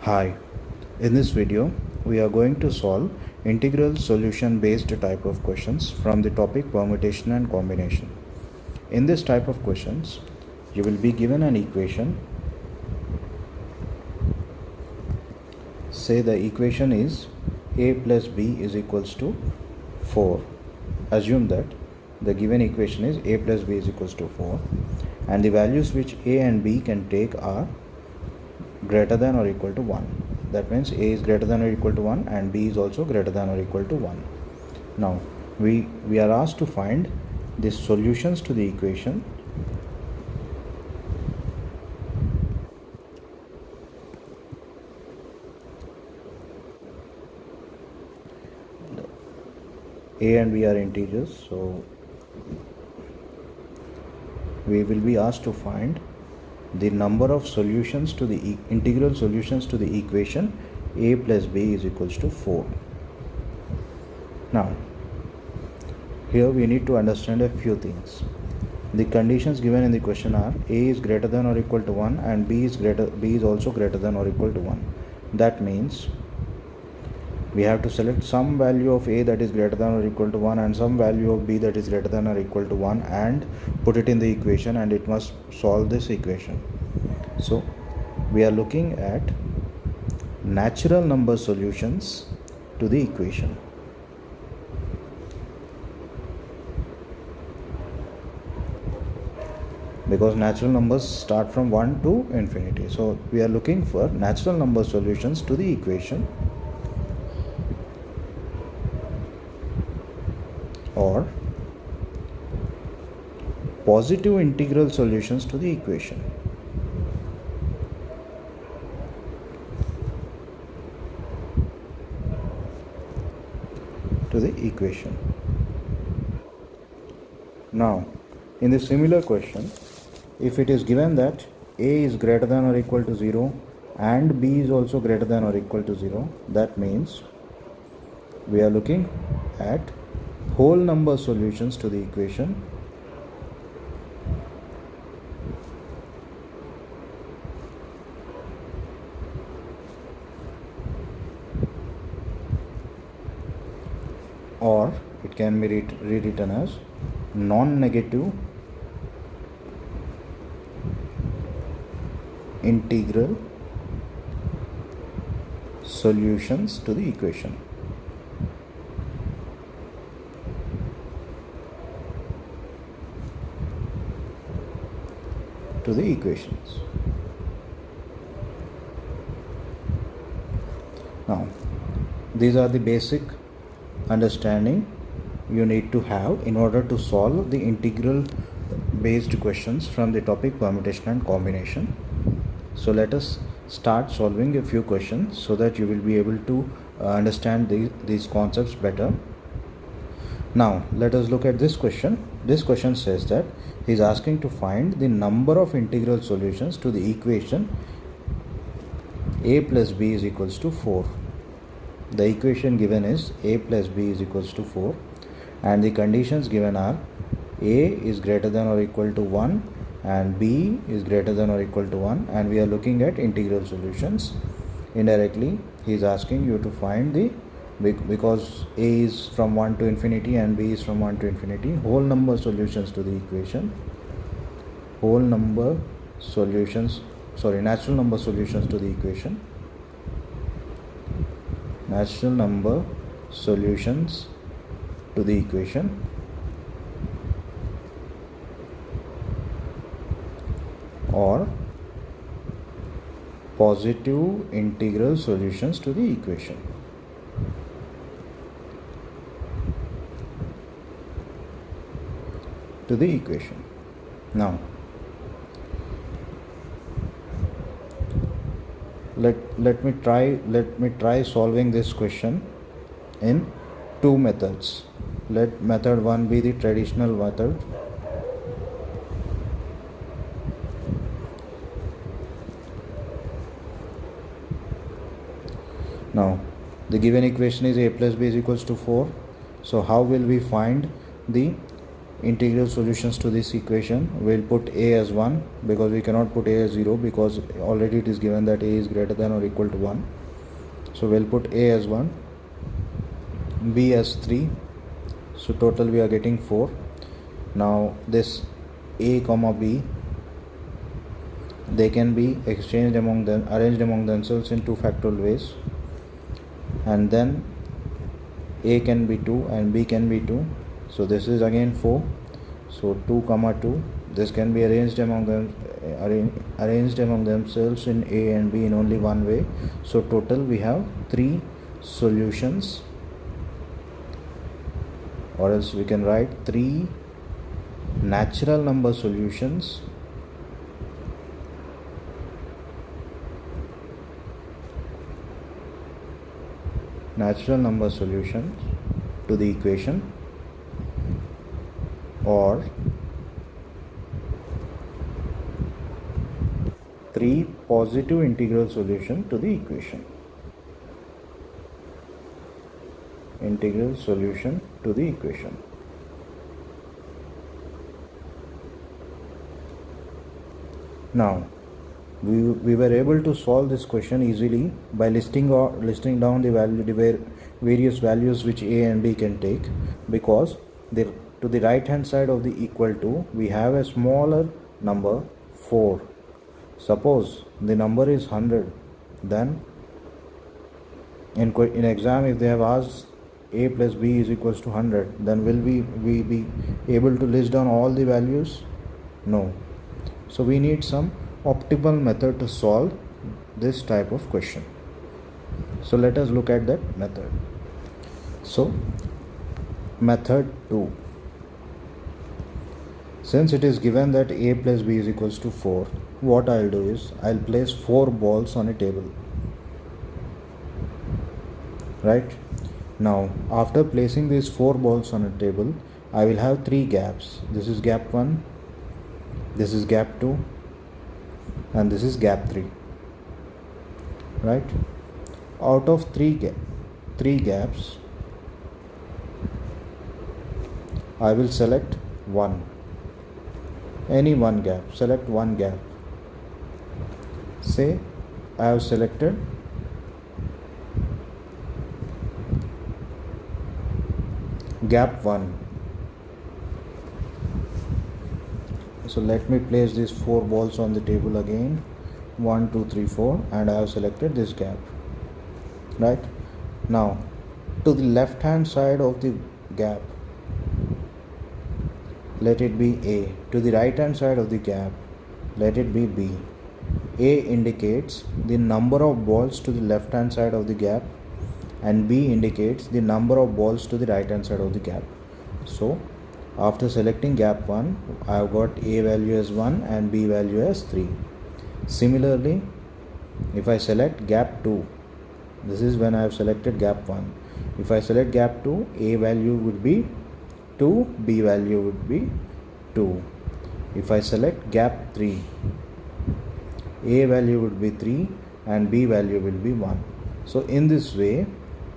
Hi, in this video we are going to solve integral solution based type of questions from the topic permutation and combination. In this type of questions, you will be given an equation. Say the equation is a plus b is equals to 4. Assume that the given equation is a plus b is equals to 4 and the values which a and b can take are greater than or equal to 1. That means a is greater than or equal to 1 and b is also greater than or equal to 1. Now we are asked to find the solutions to the equation a and b are integers, so we will be asked to find the number of solutions to the integral solutions to the equation a plus b is equals to 4. Now here we need to understand a few things. The conditions given in the question are a is greater than or equal to 1 and b is also greater than or equal to 1. That means we have to select some value of a that is greater than or equal to 1 and some value of b that is greater than or equal to 1 and put it in the equation, and it must solve this equation. So we are looking at natural number solutions to the equation. Because natural numbers start from 1 to infinity. So we are looking for natural number solutions to the equation, or positive integral solutions to the equation. Now, in the similar question, if it is given that a is greater than or equal to 0 and b is also greater than or equal to 0, that means we are looking at whole number solutions to the equation, or it can be rewritten as non-negative integral solutions to the equation. Now, these are the basic understanding you need to have in order to solve the integral based questions from the topic permutation and combination. So let us start solving a few questions so that you will be able to understand these concepts better. Now let us look at this question. This question says that he is asking to find the number of integral solutions to the equation a plus b is equals to 4. The equation given is a plus b is equals to 4 and the conditions given are a is greater than or equal to 1 and b is greater than or equal to 1, and we are looking at integral solutions. Indirectly he is asking you to find the, because a is from 1 to infinity and b is from 1 to infinity, whole number solutions to the equation, natural number solutions to the equation, or positive integral solutions to the equation. Now let me try solving this question in two methods. Let method 1 be the traditional method. Now the given equation is a plus b is equals to 4. So how will we find the integral solutions to this equation. We'll put a as 1 because we cannot put a as 0 because already it is given that a is greater than or equal to 1. So we'll put a as 1, b as 3. So total we are getting 4. Now this a comma b, they can be arranged among themselves in 2 factorial ways, and then a can be 2 and b can be 2. So this is again 4. So 2 comma 2, this can be arranged among themselves in a and b in only one way. So total we have 3 solutions, or else we can write 3 natural number solutions to the equation, or 3 positive integral solution to the equation. Now we were able to solve this question easily by listing down the various values which a and b can take, because to the right hand side of the equal to we have a smaller number 4. Suppose the number is 100, then in exam if they have asked a plus b is equals to 100, then will we be able to list down all the values? No. So we need some optimal method to solve this type of question. So let us look at that method. So method 2, since it is given that a plus b is equals to 4, what I'll do is I'll place 4 balls on a table. Right? Now after placing these 4 balls on a table, I will have 3 gaps. This is gap 1, this is gap 2, and this is gap 3. Right? Out of 3 gaps, I will select any one gap. Select one gap. Say I have selected gap 1. So let me place these 4 balls on the table again. 1, 2, 3, 4, and I have selected this gap. Right? Now to the left hand side of the gap, let it be A. To the right hand side of the gap, let it be B. A indicates the number of balls to the left hand side of the gap, and B indicates the number of balls to the right hand side of the gap. So after selecting gap 1, I have got A value as 1 and B value as 3. Similarly, if I select gap 2, this is when I have selected gap 1. If I select gap 2, A value would be 2, B value would be 2. If I select gap 3, A value would be 3 and B value will be 1. So in this way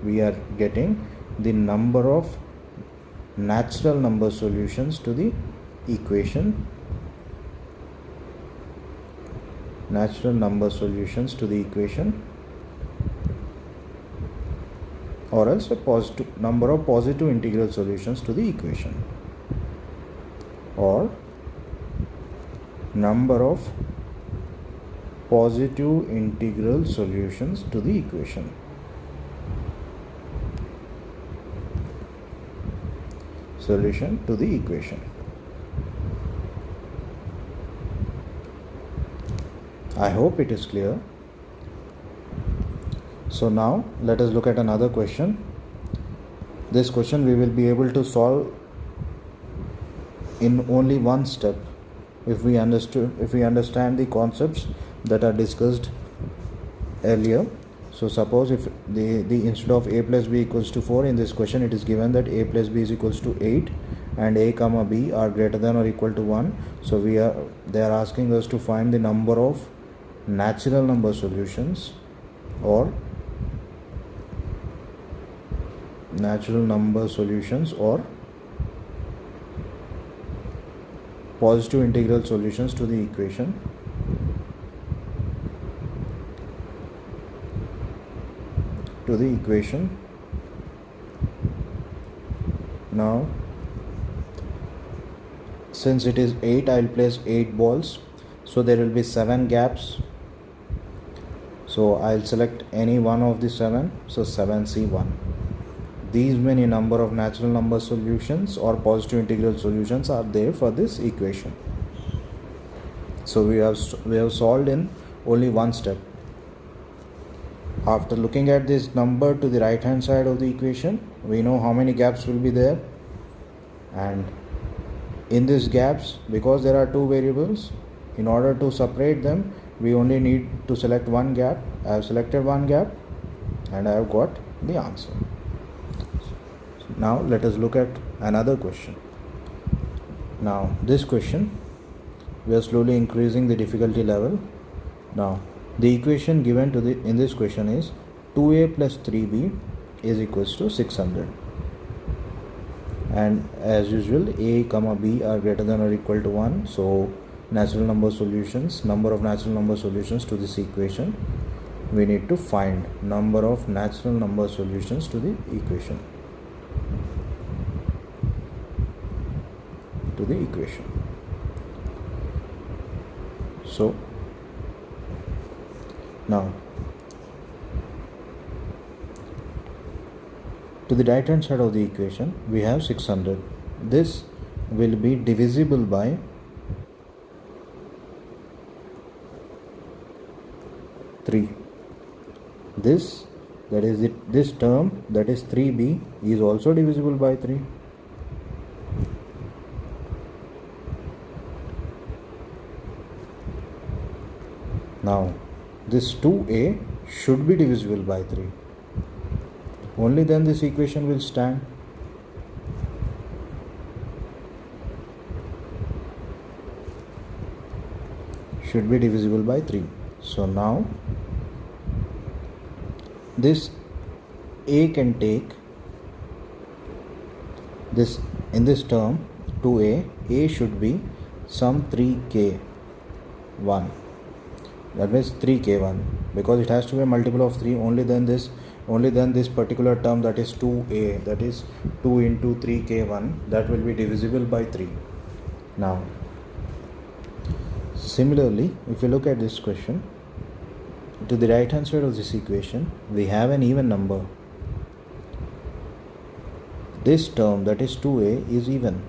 we are getting the number of natural number solutions to the equation. Or else a positive number of positive integral solutions to the equation, or number of positive integral solutions to the equation. Solution to the equation. I hope it is clear. So now let us look at another question. This question we will be able to solve in only one step if we understand the concepts that are discussed earlier. So suppose if the instead of a plus b equals to 4, in this question it is given that a plus b is equals to 8 and a comma b are greater than or equal to 1. So they are asking us to find the number of natural number solutions, or positive integral solutions to the equation. Now since it is 8, I'll place 8 balls, so there will be 7 gaps. So I'll select any one of the 7, so 7C1. These many number of natural number solutions or positive integral solutions are there for this equation. So we have solved in only one step. After looking at this number to the right hand side of the equation, we know how many gaps will be there, and in these gaps, because there are two variables, in order to separate them we only need to select one gap. I have selected one gap and I have got the answer. Now let us look at another question. Now this question, we are slowly increasing the difficulty level. Now the equation given in this question is 2a plus 3b is equals to 600, and as usual a comma b are greater than or equal to 1. So number of natural number solutions to this equation, we need to find number of natural number solutions to the equation. So now to the right hand side of the equation we have 600. This will be divisible by 3. This term, that is 3b, is also divisible by 3. Now this 2a should be divisible by 3. Only then this equation will stand. Should be divisible by 3. So now this a can take this in this term 2a should be some 3k1. That means 3k1, because it has to be a multiple of 3. Only then this particular term, that is 2a, that is 2 into 3k1, that will be divisible by 3. Now similarly, if you look at this question, to the right hand side of this equation we have an even number. This term, that is 2a, is even.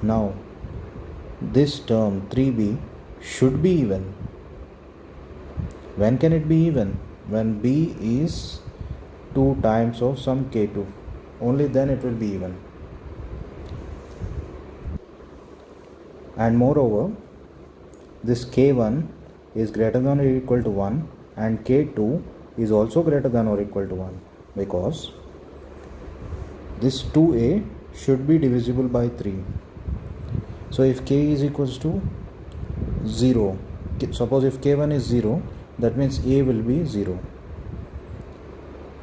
Now this term 3b should be even. When can it be even? When b is 2 times of some k2. Only then it will be even. And moreover, this k1 is greater than or equal to 1 and k2 is also greater than or equal to 1, because this 2a should be divisible by 3. So if k is equals to 0, suppose if k1 is 0, that means a will be 0.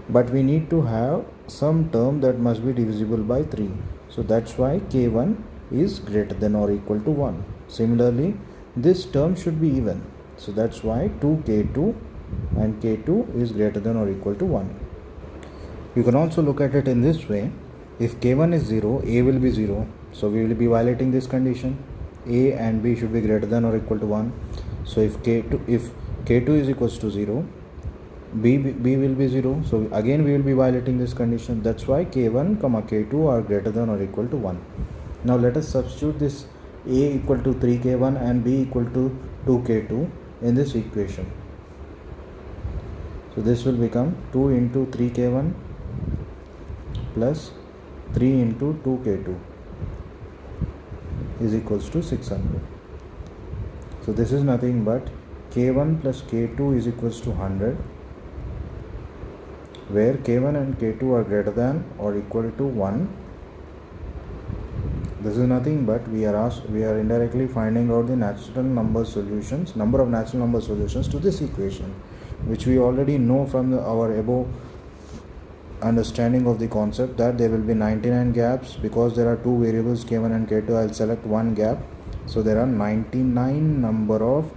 But we need to have some term that must be divisible by 3. So that's why k1 is greater than or equal to 1. Similarly, this term should be even. So that's why 2k2 and k2 is greater than or equal to 1. You can also look at it in this way. If k1 is 0, a will be 0. So we will be violating this condition. A and b should be greater than or equal to 1. So if k2 is equals to 0, b will be 0. So again we will be violating this condition. That's why k1 comma k2 are greater than or equal to 1. Now let us substitute this a equal to 3k1 and b equal to 2k2 in this equation. So this will become 2 into 3k1 plus 3 into 2k2 is equals to 600. So this is nothing but k1 plus k2 is equals to 100, where k1 and k2 are greater than or equal to 1. This is nothing but we are indirectly finding out the number of natural number solutions to this equation, which we already know from our above understanding of the concept, that there will be 99 gaps. Because there are two variables k1 and k2, I'll select one gap So there are 99 number of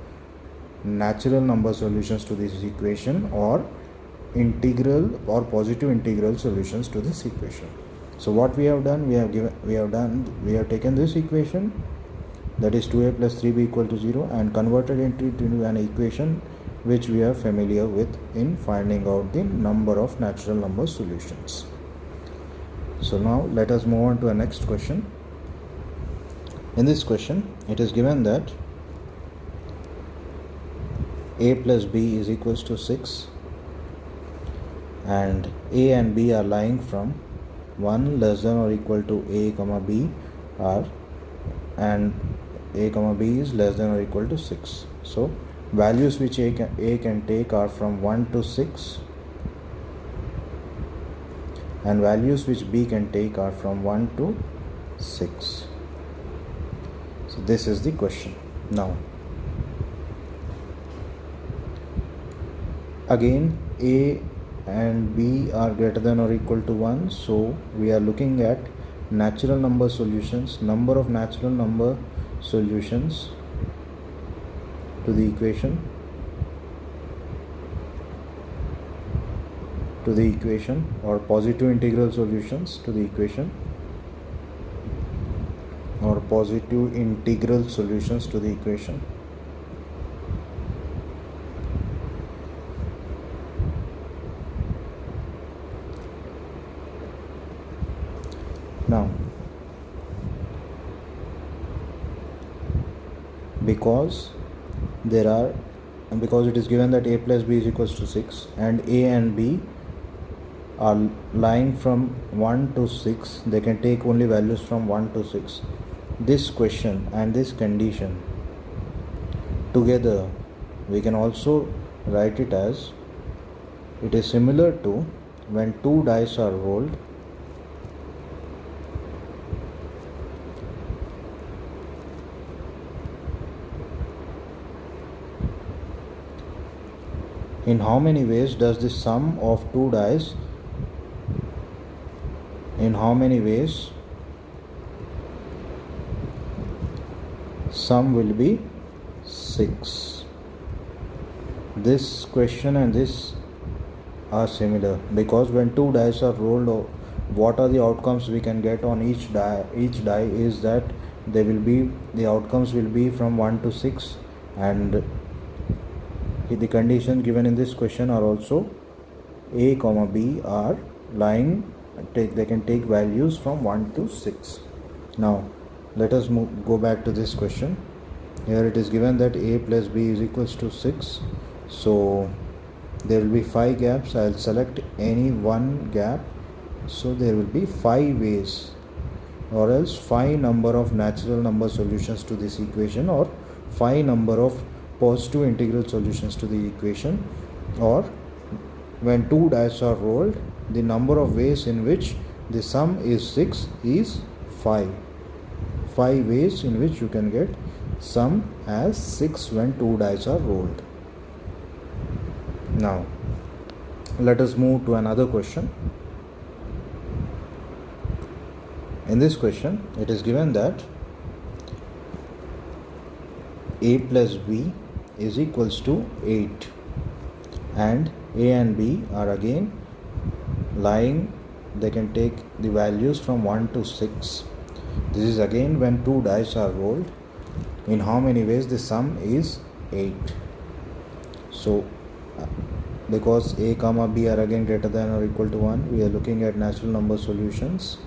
natural number solutions to this equation, or integral or positive integral solutions to this equation. So what we have done, we have taken this equation, that is 2a plus 3b equal to 0, and converted it into an equation which we are familiar with in finding out the number of natural number solutions. So now let us move on to the next question. In this question, it is given that a plus b is equals to 6, and a and b are lying from 1 less than or equal to a comma b are, and a comma b is less than or equal to 6. So values which a can take are from 1 to 6, and values which b can take are from 1 to 6. So this is the question. Now again, a and b are greater than or equal to 1, so we are looking at natural number solutions, number of natural number solutions to the equation, or positive integral solutions to the equation, or positive integral solutions to the equation. Now, because it is given that a plus b is equals to 6, and a and b are lying from 1 to 6, they can take only values from 1 to 6. This question and this condition together, we can also write it as, it is similar to when two dice are rolled, in how many ways does the sum of two dice, in how many ways sum will be 6. This question and this are similar, because when two dice are rolled, what are the outcomes we can get on each die is that the outcomes will be from 1 to 6, and the conditions given in this question are also a comma b are lying, they can take values from 1 to 6. Now let us go back to this question. Here it is given that a plus b is equals to 6, so there will be 5 gaps. I will select any one gap, so there will be 5 ways, or else 5 number of natural number solutions to this equation, or 5 number of positive integral solutions to the equation, or when two dice are rolled, the number of ways in which the sum is 6 is 5. 5 ways in which you can get sum as 6 when two dice are rolled. Now let us move to another question. In this question, it is given that a plus b is equals to 8, and a and b are again lying, they can take the values from 1 to 6. This is again when two dice are rolled, in how many ways the sum is 8. So because a comma b are again greater than or equal to 1, we are looking at natural number solutions.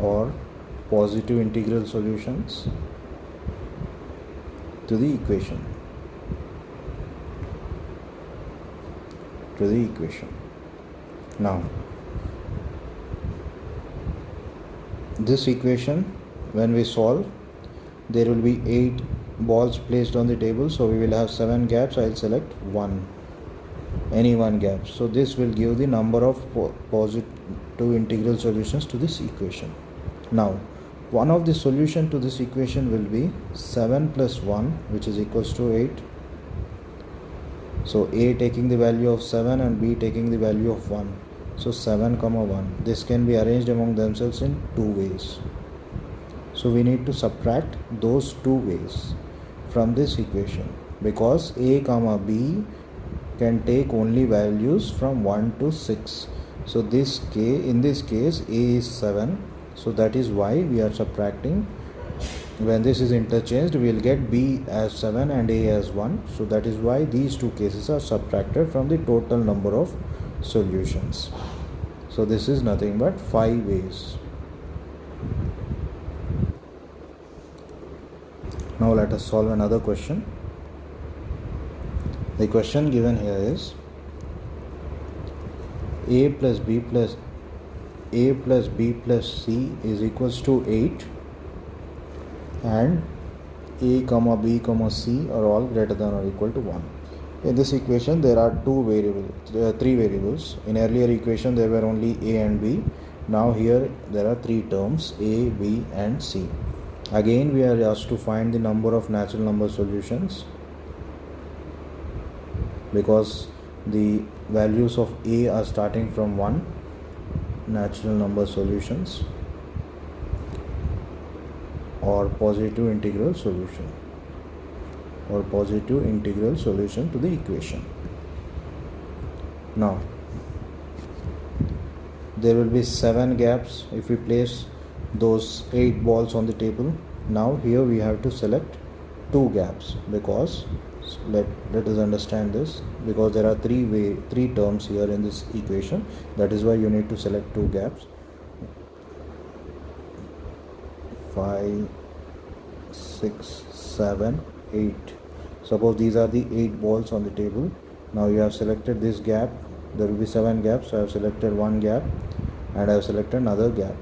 Or positive integral solutions to the equation. Now this equation, when we solve, there will be 8 balls placed on the table, so we will have 7 gaps. I will select any one gap, so this will give the number of positive integral solutions to this equation. Now one of the solution to this equation will be 7 plus 1, which is equals to 8. So a taking the value of 7 and b taking the value of 1. So 7 comma 1, this can be arranged among themselves in two ways. So we need to subtract those two ways from this equation, because a comma b can take only values from 1 to 6. So in this case a is 7, so that is why we are subtracting. When this is interchanged, we will get b as 7 and a as 1. So that is why these two cases are subtracted from the total number of solutions. So this is nothing but 5 ways. Now let us solve another question. The question given here is a plus b plus c is equals to 8, and a comma b comma c are all greater than or equal to 1. In this equation there are three variables. In earlier equation there were only a and b. Now here there are three terms, a, b and c. Again we are asked to find the number of natural number solutions, because the values of a are starting from 1 natural number solutions or positive integral solution to the equation. Now there will be 7 gaps if we place those 8 balls on the table. Now here we have to select 2 gaps, because let us understand this, because there are three terms here in this equation. That is why you need to select 2 gaps. 5, 6, 7, 8. Suppose these are the 8 balls on the table. Now you have selected this gap. There will be 7 gaps. So I have selected 1 gap and I have selected another gap,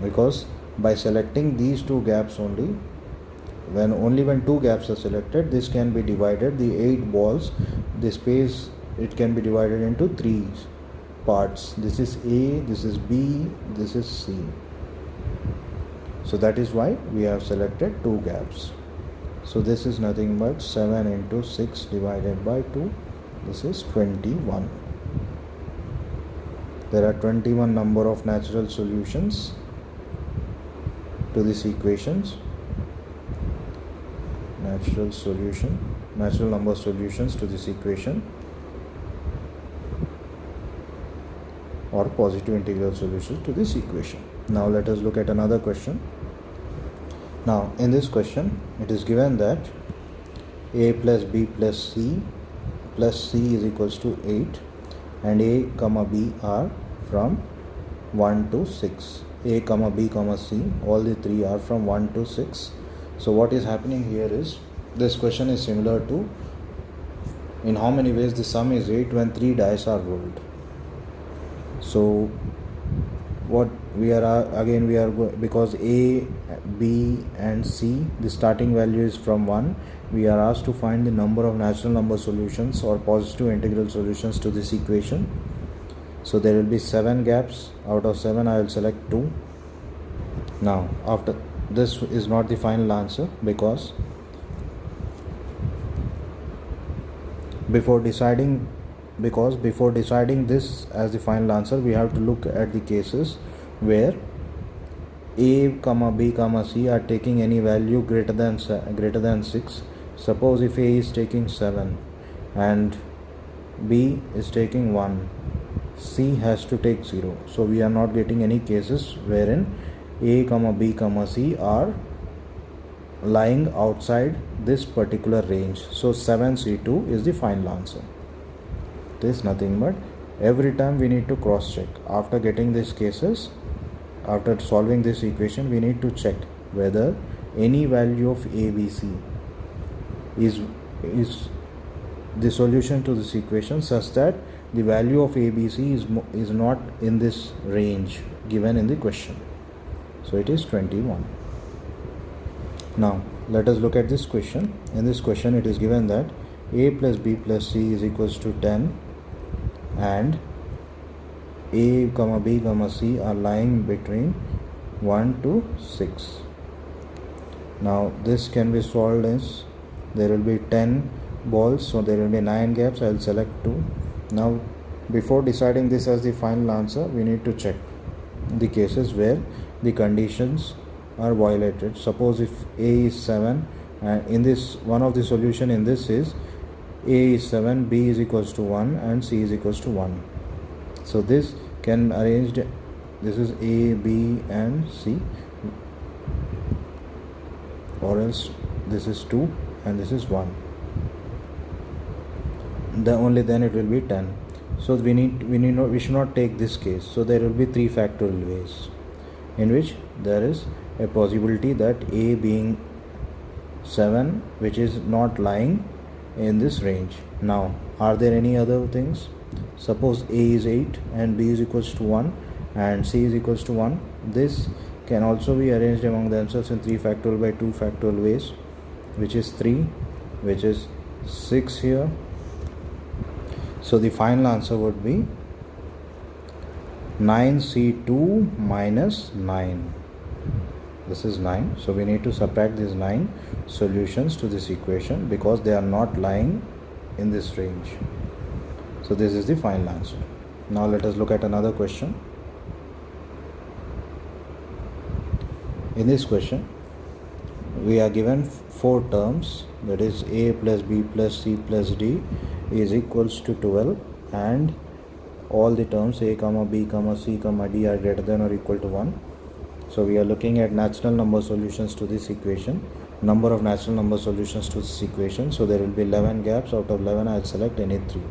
because by selecting these 2 gaps only when 2 gaps are selected, this can be divided, the 8 balls, the space, it can be divided into 3 parts. This is A, this is B, this is C. So that is why we have selected 2 gaps. So this is nothing but 7 into 6 divided by 2. This is 21. There are 21 number of natural solutions to these equations. Natural number solutions to this equation, or positive integral solutions to this equation. Now let us look at another question. Now in this question it is given that a plus b plus c is equals to 8, and a comma b are from 1 to 6. A comma b comma c, all the three are from 1 to 6. So what is happening here is, this question is similar to in how many ways the sum is 8 when 3 dice are rolled. So what we are because a, b and c, the starting value is from 1, we are asked to find the number of natural number solutions or positive integral solutions to this equation. So there will be 7 gaps. Out of 7 I will select 2. Now after this is not the final answer, because before deciding this as the final answer, we have to look at the cases where a comma b comma c are taking any value greater than 6. Suppose if a is taking 7 and b is taking 1, c has to take 0. So we are not getting any cases wherein a comma b comma c are lying outside this particular range. So 7C2 is the final answer. This is nothing but, every time we need to cross check. After getting these cases, after solving this equation, we need to check whether any value of a, b, c is the solution to this equation, such that the value of a, b, c is not in this range given in the question. So it is 21. Now let us look at this question. In this question it is given that a plus b plus c is equals to 10, and a comma b comma c are lying between 1 to 6. Now this can be solved as, there will be 10 balls, so there will be 9 gaps. I will select 2. Now before deciding this as the final answer, we need to check the cases where the conditions are violated. Suppose if A is 7 and in this one of the solution in this is A is 7, B is equals to 1 and C is equals to 1. So this can arranged, this is A, B and C, or else this is 2 and this is 1. Only then it will be 10. So we should not take this case. So there will be 3 factorial ways in which there is a possibility that A being 7 which is not lying in this range. Now are there any other things? Suppose A is 8 and B is equals to 1 and C is equals to 1. This can also be arranged among themselves in 3 factorial by 2 factorial ways, which is 3, which is 6 here. So the final answer would be 9C2 minus 9. This is 9. So we need to subtract these 9 solutions to this equation because they are not lying in this range. So this is the final answer. Now let us look at another question. In this question, we are given 4 terms, that is A plus B plus C plus D is equals to 12, and all the terms A comma B comma C comma D are greater than or equal to 1. So we are looking at natural number solutions to this equation, number of natural number solutions to this equation. So there will be 11 gaps. Out of 11 I will select any 3.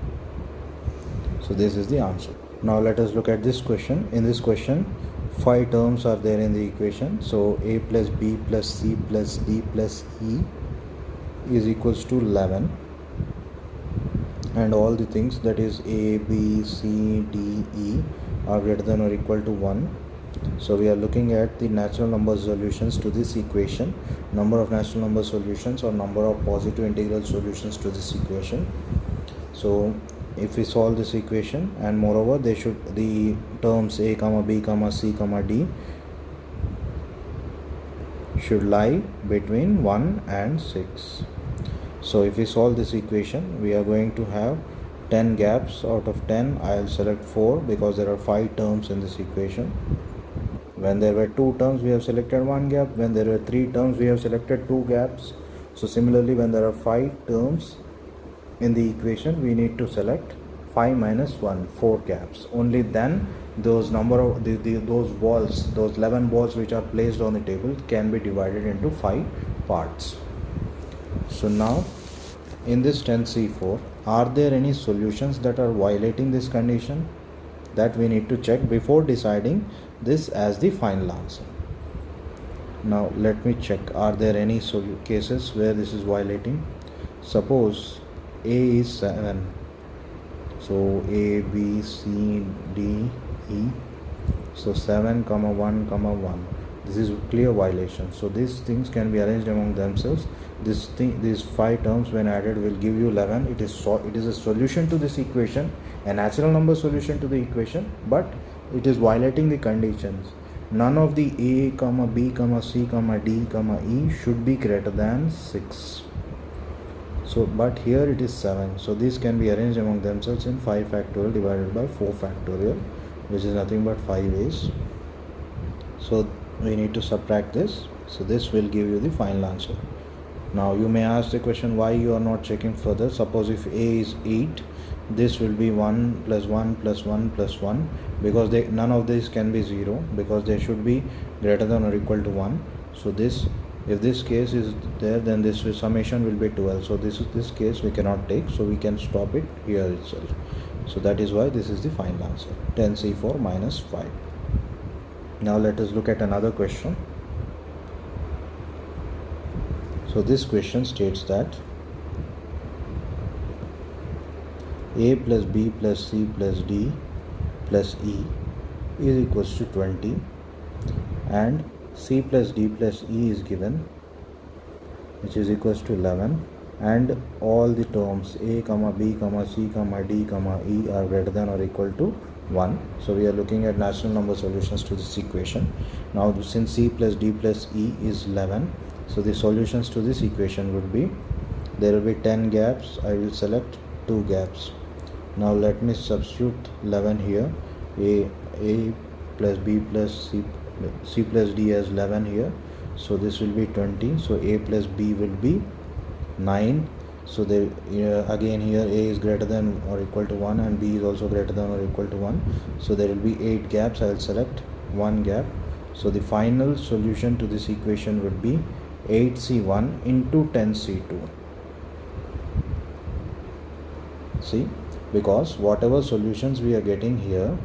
So this is the answer. Now let us look at this question. In this question, 5 terms are there in the equation. So A plus B plus C plus D plus E is equals to 11, and all the things, that is A, B, C, D, E are greater than or equal to 1. So we are looking at the natural number solutions to this equation, number of natural number solutions or number of positive integral solutions to this equation. So if we solve this equation, and moreover the terms A comma B comma C comma D should lie between 1 and 6. So if we solve this equation, we are going to have 10 gaps. Out of 10 I will select 4 because there are 5 terms in this equation. When there were 2 terms, we have selected 1 gap. When there were 3 terms, we have selected 2 gaps. So similarly, when there are 5 terms in the equation, we need to select 5 minus 1, 4 gaps. Only then those number of those balls, those 11 balls which are placed on the table can be divided into 5 parts. So now in this 10C4, are there any solutions that are violating this condition? That we need to check before deciding this as the final answer. Now let me check, are there any cases where this is violating? Suppose A is 7, so A, B, C, D, E, so 7 comma 1 comma 1, this is clear violation. So these things can be arranged among themselves. These 5 terms when added will give you 11. It is a solution to this equation, a natural number solution to the equation, but it is violating the conditions. None of the A comma B comma C comma D comma E should be greater than 6. So but here it is 7. So these can be arranged among themselves in 5 factorial divided by 4 factorial, which is nothing but 5 ways. So we need to subtract this. So this will give you the final answer. Now you may ask the question, why you are not checking further? Suppose if A is 8, this will be 1 plus 1 plus 1 plus 1, because none of these can be 0, because they should be greater than or equal to 1. So this, if this case is there, then this summation will be 12. So this case we cannot take, so we can stop it here itself. So that is why this is the final answer, 10C4 minus 5. Now let us look at another question. So this question states that A plus B plus C plus D plus E is equals to 20, and C plus D plus E is given, which is equals to 11, and all the terms A comma B comma C comma D comma E are greater than or equal to 1. So we are looking at natural number solutions to this equation. Now since C plus D plus E is 11, so the solutions to this equation would be, there will be 10 gaps. I will select 2 gaps. Now let me substitute 11 here. A plus b plus c plus d as 11 here, so this will be 20. So a plus b will be 9. So they again here a is greater than or equal to 1 and b is also greater than or equal to 1. So there will be 8 gaps. I will select one gap. So the final solution to this equation would be 8c1 into 10c2. See, because whatever solutions we are getting here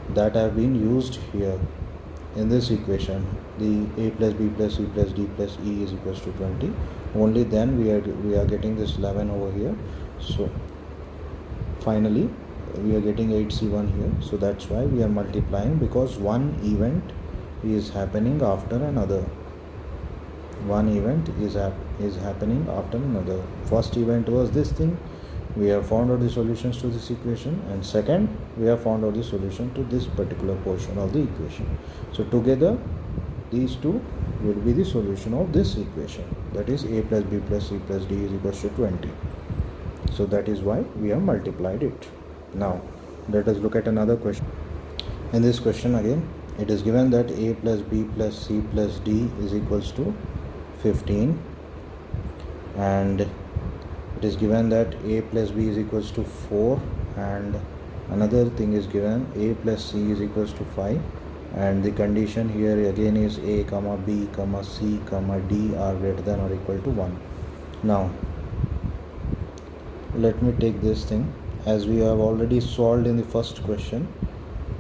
that have been used here in this equation, the a plus b plus c plus d plus e is equals to 20, only then we are getting this 11 over here. So finally we are getting 8c1 here. So that's why we are multiplying, because one event is happening after another. One event is happening after another. First event was this thing, we have found out the solutions to this equation, and second we have found out the solution to this particular portion of the equation. So together these two will be the solution of this equation, that is a plus b plus c plus d is equals to 20. So that is why we have multiplied it. Now let us look at another question. In this question again it is given that a plus b plus c plus d is equals to 15, and it is given that a plus b is equals to 4, and another thing is given a plus c is equals to 5, and the condition here again is a comma b comma c comma d are greater than or equal to 1. Now let me take this thing, as we have already solved in the first question,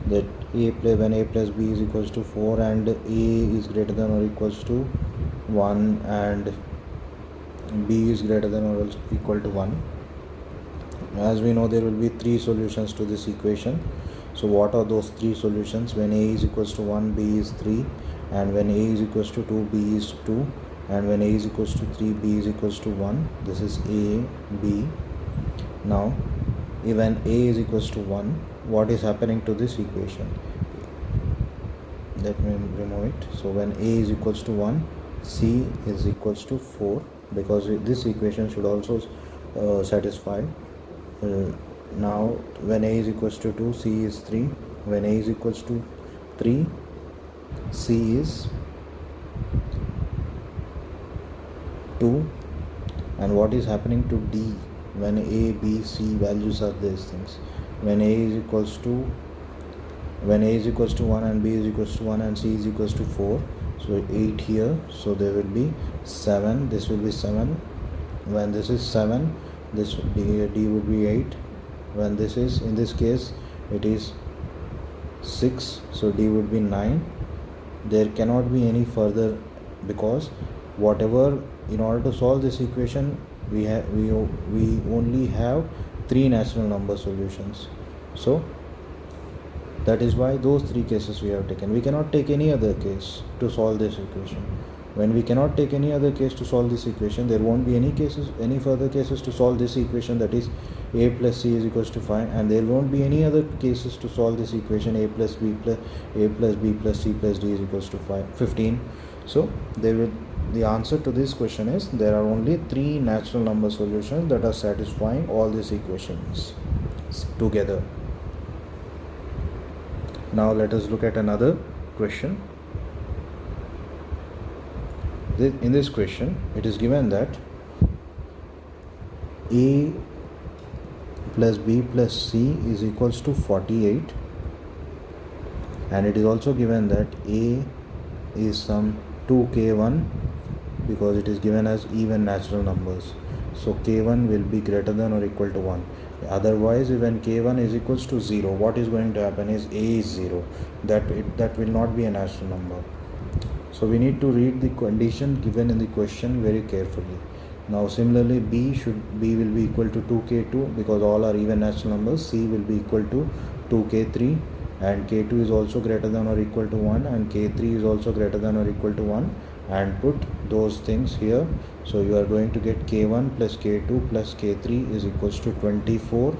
that when a plus b is equals to 4 and a is greater than or equals to 1 and b is greater than or equal to 1. As we know, there will be three solutions to this equation. So what are those three solutions? When a is equals to 1, b is 3, and when a is equals to 2, b is 2, and when a is equals to 3, b is equals to 1. This is a, b. Now when a is equals to 1, what is happening to this equation? Let me remove it. So when a is equals to 1, c is equals to 4, because this equation should also satisfy. Now when a is equals to 2, c is 3. When a is equals to 3, c is 2. And what is happening to d when a, b, c values are these things? When a is equals to 1 and b is equals to 1 and c is equals to 4, so 8 here, so there will be 7. This will be 7. When this is 7, this d would be 8. When this is, in this case it is 6, so d would be 9. There cannot be any further, because whatever, in order to solve this equation, we only have 3 natural number solutions. So that is why those 3 cases we have taken. We cannot take any other case to solve this equation. When we cannot take any other case to solve this equation, there won't be any further cases to solve this equation, that is a plus c is equals to 5, and there won't be any other cases to solve this equation a plus b plus c plus d is equals to 15. So the answer to this question is there are only 3 natural number solutions that are satisfying all these equations together. Now let us look at another question. In this question it is given that a plus b plus c is equals to 48, and it is also given that a is some 2k1, because it is given as even natural numbers. So k1 will be greater than or equal to 1. Otherwise, when k1 is equals to 0, what is going to happen is a is 0. That will not be a natural number. So we need to read the condition given in the question very carefully. Now similarly, b will be equal to 2k2, because all are even natural numbers. C will be equal to 2k3, and k2 is also greater than or equal to 1, and k3 is also greater than or equal to 1, and put those things here. So you are going to get k1 plus k2 plus k3 is equals to 24.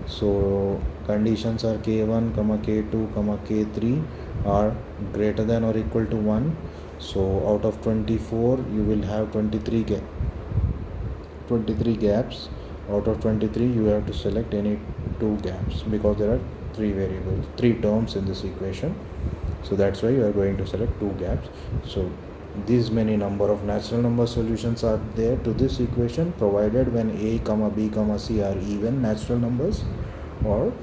So conditions are k1 comma k2 comma k3 are greater than or equal to 1. So out of 24 you will have 23 gaps, Out of 23 you have to select any two gaps because there are three terms in this equation, so that's why you are going to select two gaps. So these many number of natural number solutions are there to this equation provided when a comma b comma c are even natural numbers, or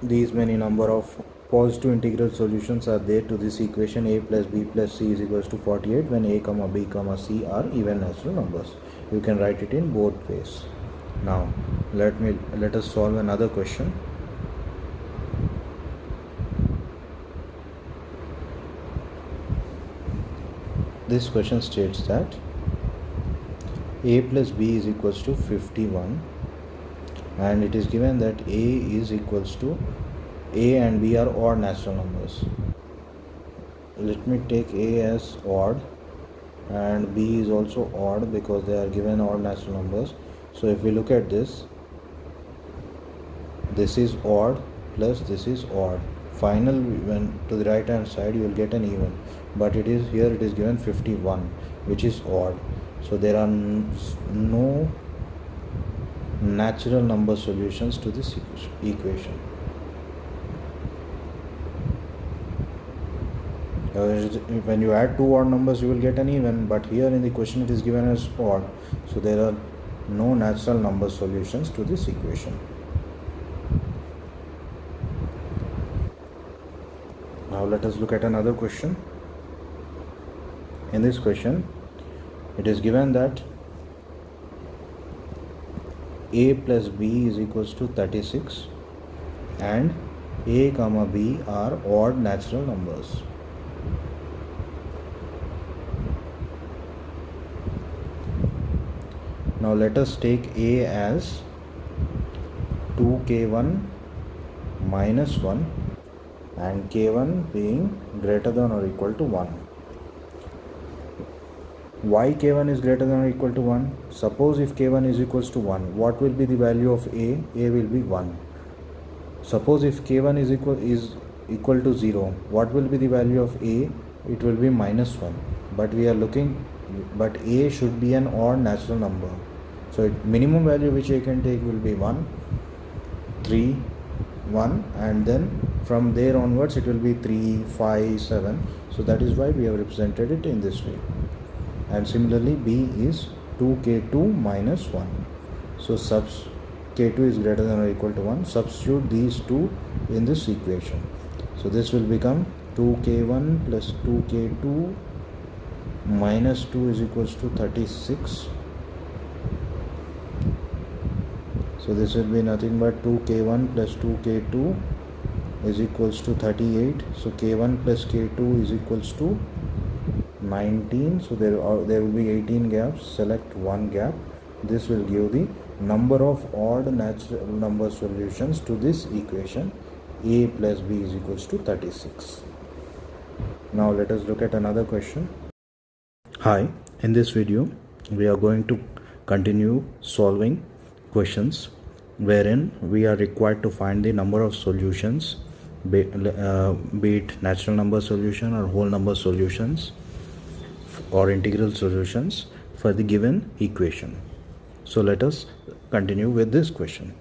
these many number of positive integral solutions are there to this equation a plus b plus c is equals to 48 when a comma b comma c are even natural numbers. You can write it in both ways. Now let us solve another question. This question states that a plus b is equals to 51, and it is given that a is equals to a and b are odd natural numbers. Let me take a as odd and b is also odd because they are given odd natural numbers. So if we look at this is odd plus this is odd. Final, when to the right hand side you will get an even, but it is here it is given 51 which is odd. So there are no natural number solutions to this equation. When you add two odd numbers you will get an even, but here in the question it is given as odd, so there are no natural number solutions to this equation. Now let us look at another question. In this question it is given that a plus b is equals to 36 and a comma b are odd natural numbers. Now let us take a as 2k1 minus 1 and k1 being greater than or equal to 1. Why k1 is greater than or equal to 1? Suppose if k1 is equals to 1, what will be the value of a? A will be 1. Suppose if k1 is equal to 0, what will be the value of a? It will be minus 1. But we are looking, but a should be an odd natural number. So minimum value which a can take will be 1, 3, 1, and then from there onwards it will be 3, 5, 7. So that is why we have represented it in this way. And similarly b is 2k2 minus 1. So k2 is greater than or equal to 1. Substitute these two in this equation. So this will become 2k1 plus 2k2 minus 2 is equals to 36. So this will be nothing but 2k1 plus 2k2 is equals to 38. So k1 plus k2 is equals to 19. So there will be 18 gaps. Select one gap. This will give the number of odd natural number solutions to this equation. A plus b is equals to 36. Now let us look at another question. Hi, in this video we are going to continue solving questions wherein we are required to find the number of solutions, be it natural number solution or whole number solutions or integral solutions for the given equation. So let us continue with this question.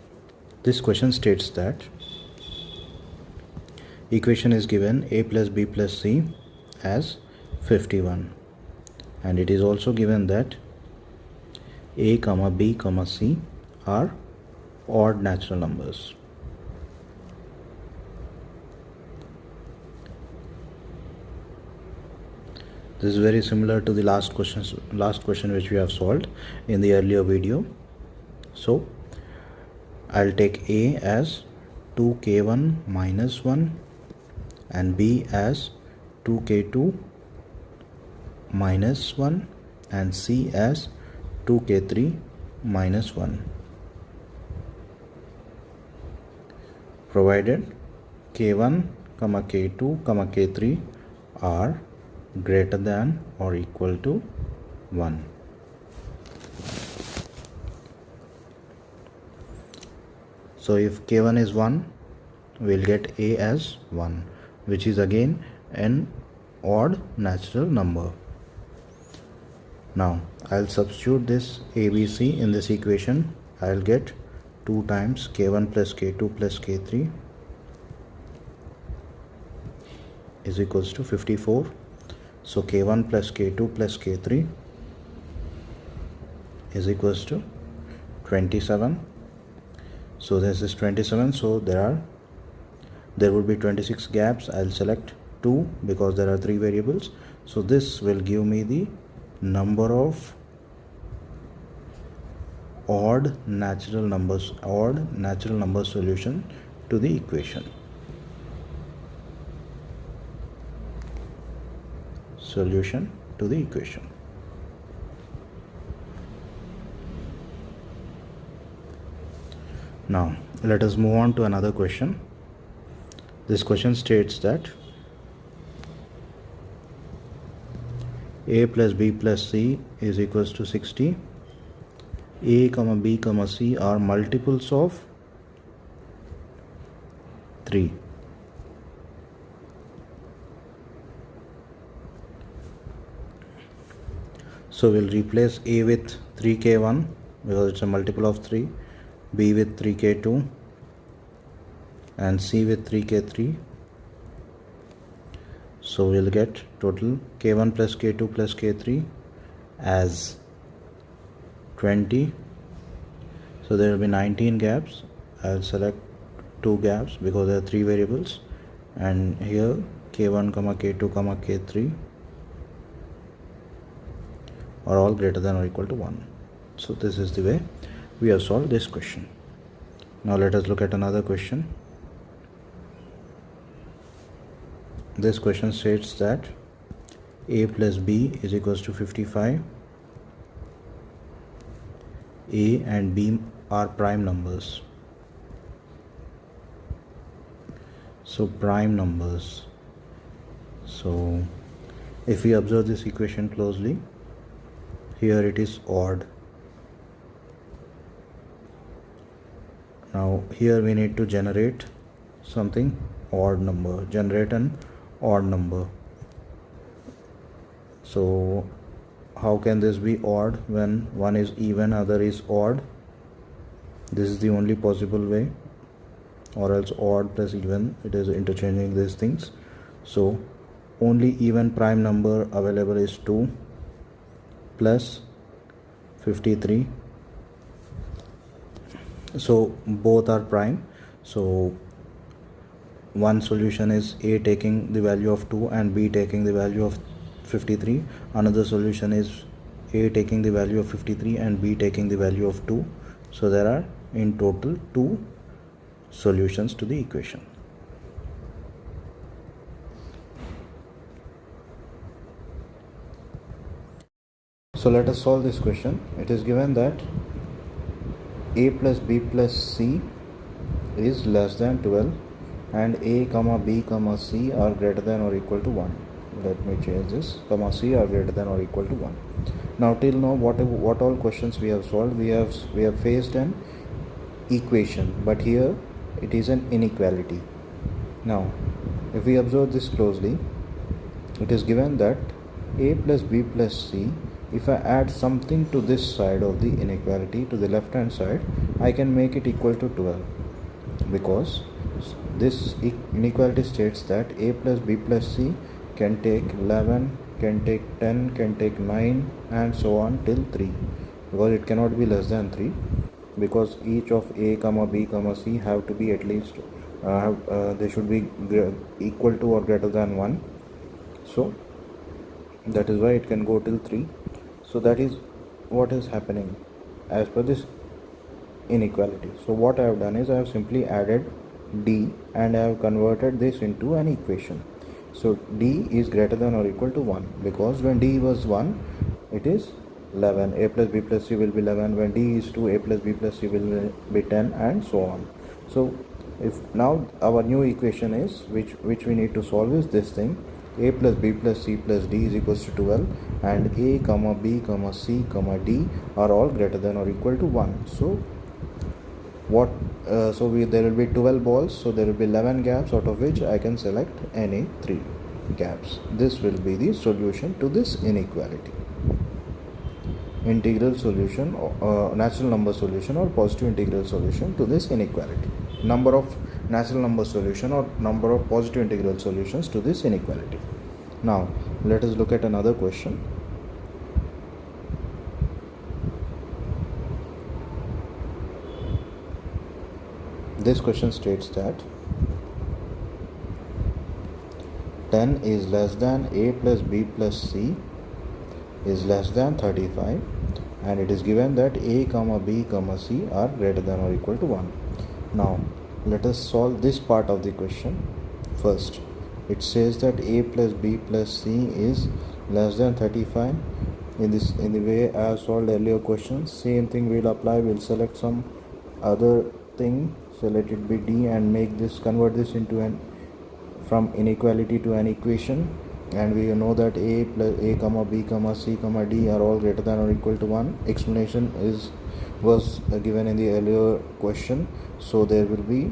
This question states that equation is given a plus b plus c as 51, and it is also given that a comma b comma c are odd natural numbers. This is very similar to the last question which we have solved in the earlier video. So I'll take a as 2k1 minus 1 and b as 2k2 minus 1 and c as 2k3 minus 1, provided k1 comma k2 comma k3 are greater than or equal to 1. So if k1 is 1, we'll get a as 1, which is again an odd natural number. Now I'll substitute this ABC in this equation. I'll get 2 times k1 plus k2 plus k3 is equals to 54. So k1 plus k2 plus k3 is equals to 27. So this is 27. So there would be 26 gaps. I'll select 2 because there are 3 variables. So this will give me the number of odd natural numbers solution to the equation. Solution to the equation. Now let us move on to another question. This question states that a plus b plus c is equals to 60. A comma b comma c are multiples of 3. So we'll replace a with 3k1 because it's a multiple of 3, b with 3k2 and c with 3k3. So we'll get total k1 plus k2 plus k3 as 20. So there will be 19 gaps. I'll select 2 gaps because there are 3 variables, and here k1 comma k2 comma k3 are all greater than or equal to 1. So this is the way we have solved this question. Now let us look at another question. This question states that a plus b is equals to 55. A and b are prime numbers. So prime numbers. So if we observe this equation closely, here it is odd. Now here we need to generate something odd number, generate an odd number. So how can this be odd when one is even, other is odd? This is the only possible way, or else odd plus even, it is interchanging these things. So only even prime number available is 2 plus 53. So both are prime. So one solution is a taking the value of 2 and b taking the value of 53. Another solution is a taking the value of 53 and b taking the value of 2. So there are in total 2 solutions to the equation. So let us solve this question. It is given that a plus b plus c is less than 12 and a comma b comma c are greater than or equal to 1. Let me change this, comma c are greater than or equal to 1. Now till now what all questions we have solved, we have faced an equation, but here it is an inequality. Now if we observe this closely, it is given that a plus b plus c, if I add something to this side of the inequality, to the left hand side, I can make it equal to 12, because this inequality states that a plus b plus c can take 11, can take 10, can take 9 and so on till 3, because it cannot be less than 3, because each of a comma b comma c have to be at least they should be equal to or greater than 1. So that is why it can go till 3. So that is what is happening as per this inequality. So what I have done is I have simply added d and I have converted this into an equation. So d is greater than or equal to 1, because when d was 1 it is 11, a plus b plus c will be 11, when d is 2 a plus b plus c will be 10 and so on. So if now our new equation is which we need to solve is this thing, a plus b plus c plus d is equals to 12 and a comma b comma c comma d are all greater than or equal to 1. So there will be 12 balls, so there will be 11 gaps, out of which I can select any 3 gaps. This will be the solution to this inequality. integral solution, natural number solution or positive integral solution to this inequality. Number of natural number solution or number of positive integral solutions to this inequality. Now let us look at another question. This question states that 10 is less than a plus b plus c is less than 35, and it is given that a comma b comma c are greater than or equal to 1. Now let us solve this part of the question first. It says that a plus b plus c is less than 35. In the way I have solved earlier questions, same thing will apply. We'll select some other thing, so let it be d, and convert this into from inequality to an equation, and we know that a plus a comma b comma c comma d are all greater than or equal to 1. Explanation was given in the earlier question. So there will be,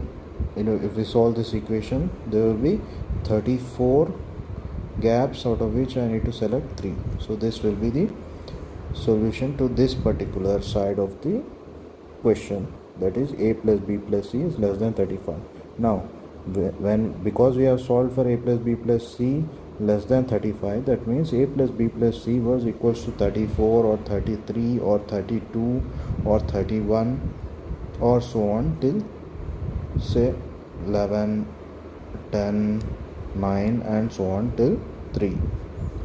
if we solve this equation, there will be 34 gaps, out of which I need to select 3. So this will be the solution to this particular side of the question, that is a plus b plus c is less than 35. Now because we have solved for a plus b plus c less than 35, that means a plus b plus c was equals to 34 or 33 or 32 or 31 or so on till say 11, 10, 9 and so on till 3.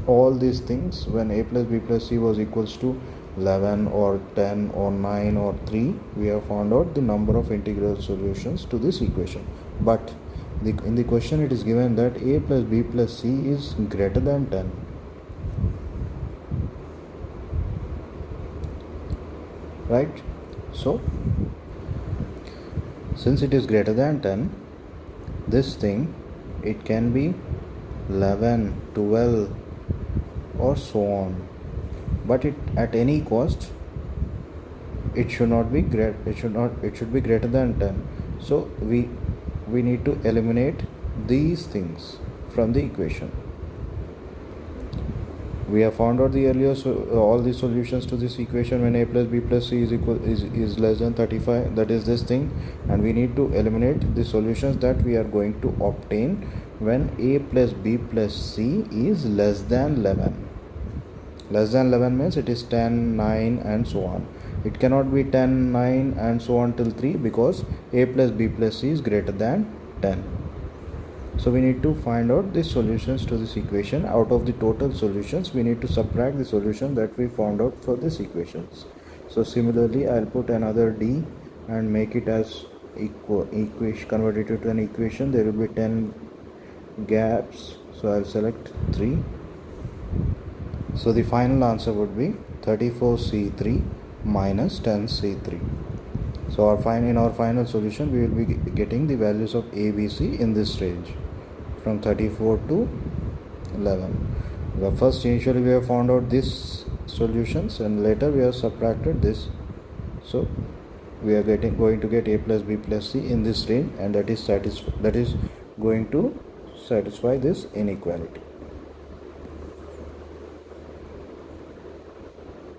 All these things, when a plus b plus c was equals to 11 or 10 or 9 or 3, we have found out the number of integral solutions to this equation. But in the question it is given that a plus b plus c is greater than 10. Right? So since it is greater than 10, this thing, it can be 11, 12 or so on, but at any cost it should not be it should be greater than 10. So we need to eliminate these things from the equation. We have found out the earlier all the solutions to this equation when a plus b plus c is less than 35, that is this thing, and we need to eliminate the solutions that we are going to obtain when a plus b plus c is less than 11. Less than 11 means it is 10, 9 and so on. It cannot be 10, 9 and so on till 3, because a plus b plus c is greater than 10. So we need to find out the solutions to this equation. Out of the total solutions, we need to subtract the solution that we found out for this equations. So similarly, I'll put another d and make it as equation, convert it to an equation. There will be 10 gaps, so I'll select 3. So the final answer would be 34C3 minus 10C3. So in our final solution, we will be getting the values of A, B, C in this range from 34 to 11. Well, first initially we have found out these solutions, and later we have subtracted this. So we are going to get A plus B plus C in this range, and that is going to satisfy this inequality.